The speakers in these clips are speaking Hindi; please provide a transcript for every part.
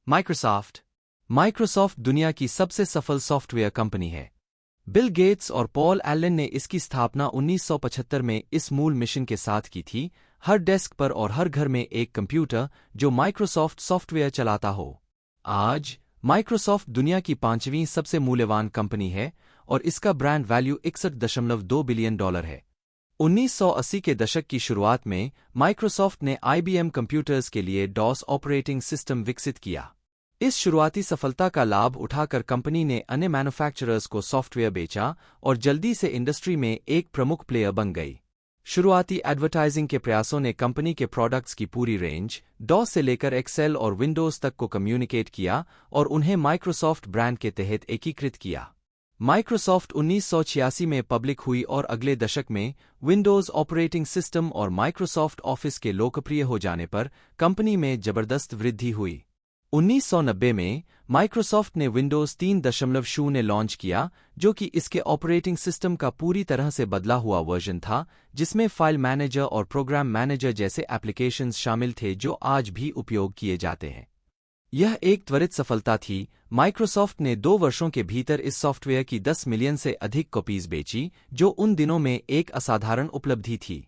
माइक्रोसॉफ्ट। माइक्रोसॉफ्ट दुनिया की सबसे सफल सॉफ्टवेयर कंपनी है। बिल गेट्स और पॉल एलन ने इसकी स्थापना 1975 में इस मूल मिशन के साथ की थी, हर डेस्क पर और हर घर में एक कंप्यूटर जो माइक्रोसॉफ्ट सॉफ्टवेयर चलाता हो। आज माइक्रोसॉफ्ट दुनिया की 5वीं सबसे मूल्यवान कंपनी है और इसका ब्रांड वैल्यू $61.2 बिलियन है। 1980 के दशक की शुरुआत में माइक्रोसॉफ्ट ने IBM कंप्यूटर्स के लिए डॉस ऑपरेटिंग सिस्टम विकसित किया। इस शुरुआती सफलता का लाभ उठाकर कंपनी ने अन्य मैन्युफैक्चरर्स को सॉफ्टवेयर बेचा और जल्दी से इंडस्ट्री में एक प्रमुख प्लेयर बन गई। शुरुआती एडवर्टाइजिंग के प्रयासों ने कंपनी के प्रोडक्ट्स की पूरी रेंज, डॉस से लेकर एक्सेल और विंडोज तक को कम्युनिकेट किया और उन्हें माइक्रोसॉफ्ट ब्रांड के तहत एकीकृत किया। माइक्रोसॉफ्ट 1986 में पब्लिक हुई और अगले दशक में विंडोज ऑपरेटिंग सिस्टम और माइक्रोसॉफ्ट ऑफिस के लोकप्रिय हो जाने पर कंपनी में जबरदस्त वृद्धि हुई। 1990 में माइक्रोसॉफ्ट ने विंडोज 3.0 लॉन्च किया, जो कि इसके ऑपरेटिंग सिस्टम का पूरी तरह से बदला हुआ वर्जन था, जिसमें फाइल मैनेजर और प्रोग्राम मैनेजर जैसे एप्लीकेशंस शामिल थे जो आज भी उपयोग किए जाते हैं। यह एक त्वरित सफलता थी। माइक्रोसॉफ्ट ने 2 वर्षों के भीतर इस सॉफ्टवेयर की 10 मिलियन से अधिक कॉपीज बेची, जो उन दिनों में एक असाधारण उपलब्धि थी।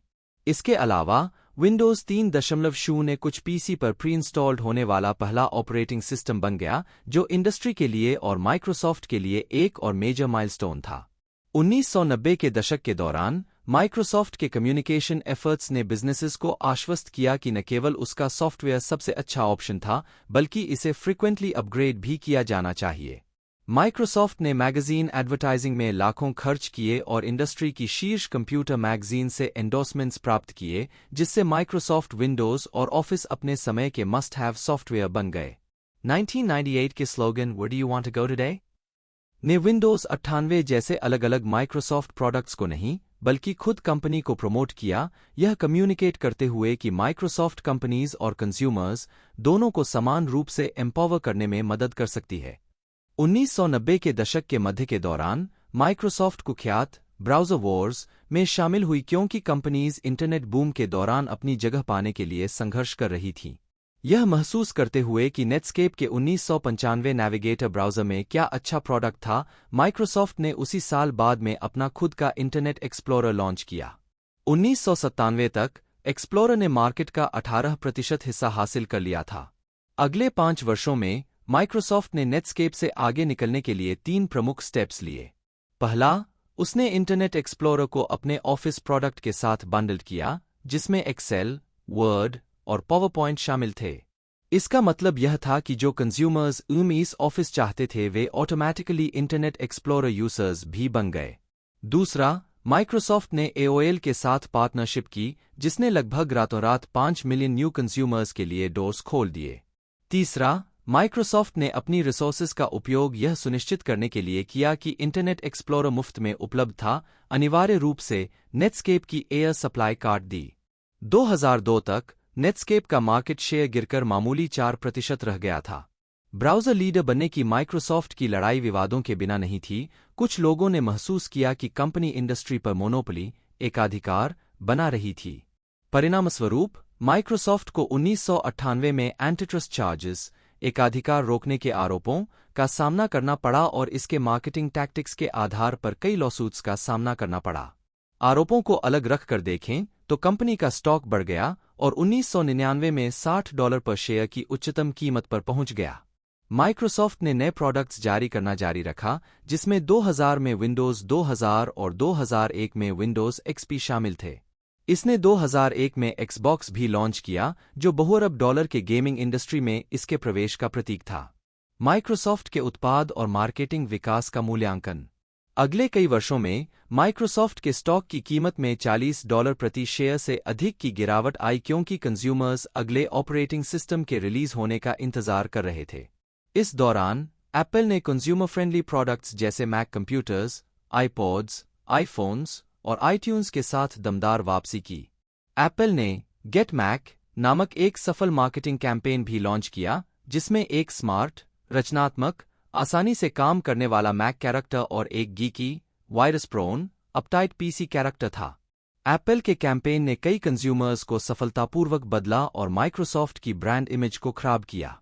इसके अलावा विंडोज 3.0 कुछ पीसी पर प्री इंस्टॉल्ड होने वाला पहला ऑपरेटिंग सिस्टम बन गया, जो इंडस्ट्री के लिए और माइक्रोसॉफ्ट के लिए एक और मेजर माइलस्टोन था। 1990 के दशक के दौरान माइक्रोसॉफ्ट के कम्युनिकेशन एफर्ट्स ने बिजनेसेस को आश्वस्त किया कि न केवल उसका सॉफ्टवेयर सबसे अच्छा ऑप्शन था, बल्कि इसे फ्रीक्वेंटली अपग्रेड भी किया जाना चाहिए। माइक्रोसॉफ्ट ने मैगजीन एडवर्टाइजिंग में लाखों खर्च किए और इंडस्ट्री की शीर्ष कंप्यूटर मैगजीन से एंडोर्समेंट्स प्राप्त किए, जिससे माइक्रोसॉफ्ट विंडोज और ऑफिस अपने समय के मस्ट हैव सॉफ्टवेयर बन गए। 1998 के slogan "Where do you want to go today?" ने विंडोज 98 जैसे अलग अलग माइक्रोसॉफ्ट प्रोडक्ट्स को नहीं, बल्कि खुद कंपनी को प्रमोट किया, यह कम्युनिकेट करते हुए कि माइक्रोसॉफ्ट कंपनीज और कंज्यूमर्स दोनों को समान रूप से एम्पावर करने में मदद कर सकती है। 1990 के दशक के मध्य के दौरान माइक्रोसॉफ्ट कुख्यात ब्राउज़र वॉर्स में शामिल हुई, क्योंकि कंपनीज इंटरनेट बूम के दौरान अपनी जगह पाने के लिए संघर्ष कर रही थीं। यह महसूस करते हुए कि नेटस्केप के 1995 नेविगेटर ब्राउज़र में क्या अच्छा प्रोडक्ट था, माइक्रोसॉफ्ट ने उसी साल बाद में अपना खुद का इंटरनेट एक्सप्लोरर लॉन्च किया। 1997 तक एक्सप्लोरर ने मार्केट का 18% हिस्सा हासिल कर लिया था। अगले 5 वर्षों में माइक्रोसॉफ्ट ने नेटस्केप से आगे निकलने के लिए 3 प्रमुख स्टेप्स लिए। पहला, उसने इंटरनेट एक्सप्लोरर को अपने ऑफिस प्रोडक्ट के साथ बंडल किया, जिसमें एक्सेल, वर्ड और पावरपॉइंट शामिल थे। इसका मतलब यह था कि जो कंज्यूमर्स इस ऑफिस चाहते थे वे ऑटोमैटिकली इंटरनेट एक्सप्लोरर यूजर्स भी बन गए। दूसरा, माइक्रोसॉफ्ट ने AOL के साथ पार्टनरशिप की, जिसने लगभग रातों रात 5 मिलियन न्यू कंज्यूमर्स के लिए डोर्स खोल दिए। तीसरा, माइक्रोसॉफ्ट ने अपनी रिसोर्सेज का उपयोग यह सुनिश्चित करने के लिए किया कि इंटरनेट एक्सप्लोरर मुफ्त में उपलब्ध था, अनिवार्य रूप से नेटस्केप की एयर सप्लाई काट दी। 2002 तक नेटस्केप का मार्केट शेयर गिरकर मामूली 4% रह गया था। ब्राउज़र लीडर बनने की माइक्रोसॉफ्ट की लड़ाई विवादों के बिना नहीं थी। कुछ लोगों ने महसूस किया कि कंपनी इंडस्ट्री पर मोनोपोली, एकाधिकार, बना रही थी। परिणामस्वरूप माइक्रोसॉफ्ट को 1998 में एंटीट्रस्ट चार्जेस, एकाधिकार रोकने के आरोपों का सामना करना पड़ा और इसके मार्केटिंग टैक्टिक्स के आधार पर कई लॉसूट्स का सामना करना पड़ा। आरोपों को अलग रख कर देखें तो कंपनी का स्टॉक बढ़ गया और 1999 में $60 पर शेयर की उच्चतम कीमत पर पहुंच गया। माइक्रोसॉफ्ट ने नए प्रोडक्ट्स जारी करना जारी रखा, जिसमें 2000 में विंडोज 2000 और 2001 में विंडोज XP शामिल थे। इसने 2001 में एक्सबॉक्स भी लॉन्च किया, जो बहुअरब डॉलर के गेमिंग इंडस्ट्री में इसके प्रवेश का प्रतीक था। माइक्रोसॉफ्ट के उत्पाद और मार्केटिंग विकास का मूल्यांकन। अगले कई वर्षों में माइक्रोसॉफ्ट के स्टॉक की कीमत में $40 प्रति शेयर से अधिक की गिरावट आई, क्योंकि कंज्यूमर्स अगले ऑपरेटिंग सिस्टम के रिलीज होने का इंतजार कर रहे थे। इस दौरान एप्पल ने कंज्यूमर फ्रेंडली प्रोडक्ट्स जैसे मैक कंप्यूटर्स, आईपॉड्स, आईफोन्स और आईट्यून्स के साथ दमदार वापसी की। एप्पल ने गेट मैक नामक एक सफल मार्केटिंग कैंपेन भी लॉन्च किया, जिसमें एक स्मार्ट, रचनात्मक, आसानी से काम करने वाला मैक कैरेक्टर और एक geeky, virus prone, uptight PC character था। एप्पल के कैंपेन ने कई कंज्यूमर्स को सफलतापूर्वक बदला और माइक्रोसॉफ्ट की ब्रांड इमेज को खराब किया।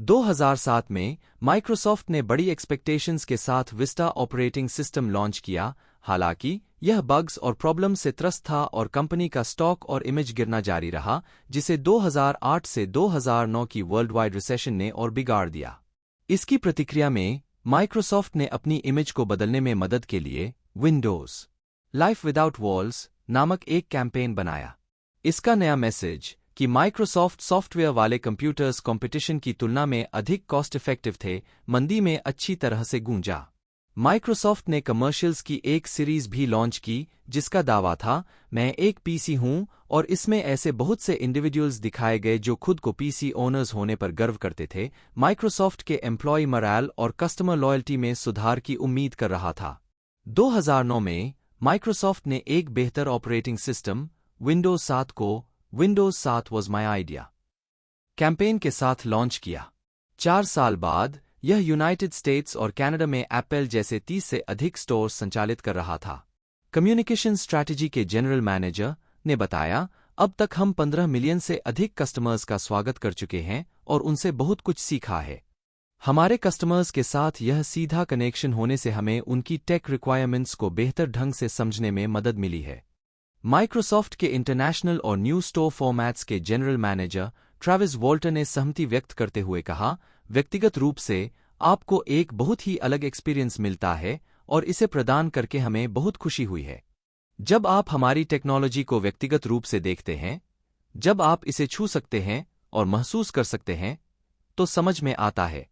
2007 में माइक्रोसॉफ्ट ने बड़ी एक्सपेक्टेशंस के साथ विस्टा ऑपरेटिंग सिस्टम लॉन्च किया, हालांकि यह बग्स और प्रॉब्लम से त्रस्त था और कंपनी का स्टॉक और इमेज गिरना जारी रहा, जिसे 2008 से 2009 की वर्ल्ड वाइड रिसेशन ने और बिगाड़ दिया। इसकी प्रतिक्रिया में माइक्रोसॉफ्ट ने अपनी इमेज को बदलने में मदद के लिए विंडोज लाइफ विदाउट वॉल्स नामक एक कैंपेन बनाया। इसका नया मैसेज कि माइक्रोसॉफ्ट सॉफ्टवेयर वाले कंप्यूटर्स कंपटीशन की तुलना में अधिक कॉस्ट इफेक्टिव थे, मंदी में अच्छी तरह से गूंजा। माइक्रोसॉफ्ट ने कमर्शियल्स की एक सीरीज भी लॉन्च की जिसका दावा था, मैं एक पीसी हूं, और इसमें ऐसे बहुत से इंडिविजुअल्स दिखाए गए जो खुद को पीसी ओनर्स होने पर गर्व करते थे। माइक्रोसॉफ्ट के एम्प्लॉय मोरल और कस्टमर लॉयल्टी में सुधार की उम्मीद कर रहा था। 2009 में माइक्रोसॉफ्ट ने एक बेहतर ऑपरेटिंग सिस्टम विंडोज 7 को Windows 7 was my idea campaign के साथ लॉन्च किया। 4 साल बाद यह यूनाइटेड स्टेट्स और कनाडा में एप्पल जैसे 30 से अधिक स्टोर्स संचालित कर रहा था। कम्युनिकेशन स्ट्रैटेजी के जनरल मैनेजर ने बताया, अब तक हम 15 मिलियन से अधिक कस्टमर्स का स्वागत कर चुके हैं और उनसे बहुत कुछ सीखा है। हमारे कस्टमर्स के साथ यह सीधा कनेक्शन होने से हमें उनकी टेक रिक्वायरमेंट्स को बेहतर ढंग से समझने में मदद मिली है। माइक्रोसॉफ्ट के इंटरनेशनल और न्यू स्टोर फॉर्मेट्स के जनरल मैनेजर ट्रैविस वॉल्टर ने सहमति व्यक्त करते हुए कहा, व्यक्तिगत रूप से आपको एक बहुत ही अलग एक्सपीरियंस मिलता है और इसे प्रदान करके हमें बहुत खुशी हुई है। जब आप हमारी टेक्नोलॉजी को व्यक्तिगत रूप से देखते हैं, जब आप इसे छू सकते हैं और महसूस कर सकते हैं, तो समझ में आता है।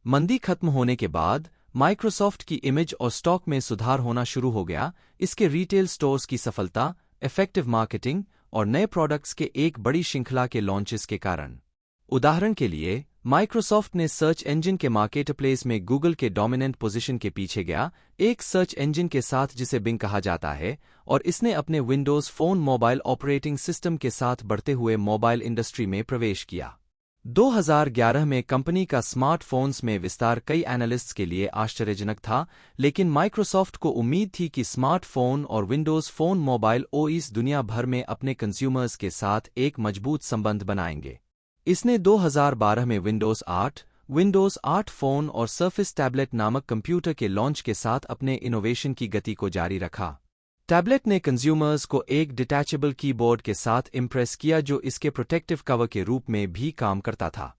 मंदी खत्म होने के बाद माइक्रोसॉफ्ट की इमेज और स्टॉक में सुधार होना शुरू हो गया। इसके रिटेल स्टोर्स की सफलता, इफेक्टिव मार्केटिंग और नए प्रोडक्ट्स के एक बड़ी श्रृंखला के लॉन्चेस के कारण। उदाहरण के लिए, माइक्रोसॉफ्ट ने सर्च इंजन के मार्केटप्लेस में गूगल के डोमिनेंट पोजीशन के पीछे गया, एक सर्च इंजन के साथ जिसे बिंग कहा जाता है, और इसने अपने Windows phone mobile operating system के साथ बढ़ते हुए मोबाइल इंडस्ट्री में प्रवेश किया। 2011 में कंपनी का स्मार्टफोन्स में विस्तार कई एनालिस्ट्स के लिए आश्चर्यजनक था, लेकिन माइक्रोसॉफ्ट को उम्मीद थी कि स्मार्टफोन और विंडोज फोन मोबाइल ओएस दुनिया भर में अपने कंज्यूमर्स के साथ एक मजबूत संबंध बनाएंगे। इसने 2012 में विंडोज 8 फोन और सर्फेस टैबलेट नामक कंप्यूटर के लॉन्च के साथ अपने इनोवेशन की गति को जारी रखा। टैबलेट ने कंज्यूमर्स को एक डिटैचेबल कीबोर्ड के साथ इम्प्रेस किया जो इसके प्रोटेक्टिव कवर के रूप में भी काम करता था।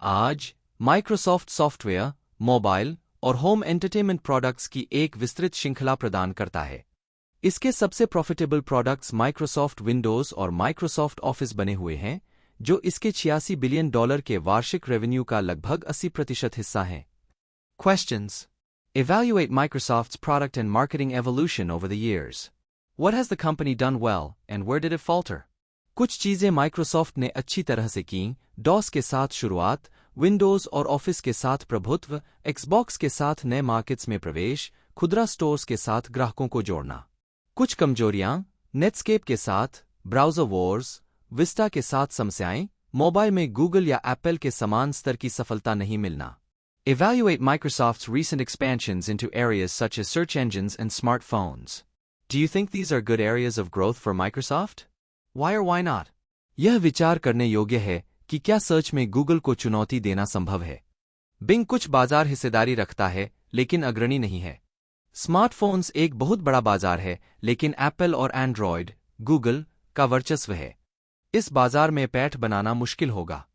आज माइक्रोसॉफ्ट सॉफ्टवेयर, मोबाइल और होम एंटरटेनमेंट प्रोडक्ट्स की एक विस्तृत श्रृंखला प्रदान करता है। इसके सबसे प्रॉफिटेबल प्रोडक्ट्स माइक्रोसॉफ्ट विंडोज और माइक्रोसॉफ्ट ऑफिस बने हुए हैं, जो इसके $86 बिलियन के वार्षिक रेवेन्यू का लगभग 80% हिस्सा हैं। Questions. Evaluate Microsoft's product and marketing evolution over the years. What has the company done well, and where did it falter? कुछ चीजें माइक्रोसॉफ्ट ने अच्छी तरह से की: डॉस के साथ शुरुआत, विंडोज और ऑफिस के साथ प्रभुत्व, एक्सबॉक्स के साथ नए मार्केट्स में प्रवेश, खुदरा स्टोर्स के साथ ग्राहकों को जोड़ना। कुछ कमजोरियां: नेटस्केप के साथ, ब्राउज़र वॉर्स, विस्टा के साथ समस्याएं, मोबाइल में गूगल या एप्पल के समान स्तर की सफलता नहीं मिलना। Evaluate Microsoft's recent expansions into areas such as search engines and smartphones. Do you think these are good areas of growth for Microsoft? Why or why not? यह विचार करने योग्य है कि क्या सर्च में गूगल को चुनौती देना संभव है। बिंग कुछ बाजार हिस्सेदारी रखता है, लेकिन अग्रणी नहीं है। स्मार्टफोन्स एक बहुत बड़ा बाजार है, लेकिन एप्पल और एंड्रॉयड, गूगल का वर्चस्व है। इस बाजार में पैठ बनाना मुश्किल होगा।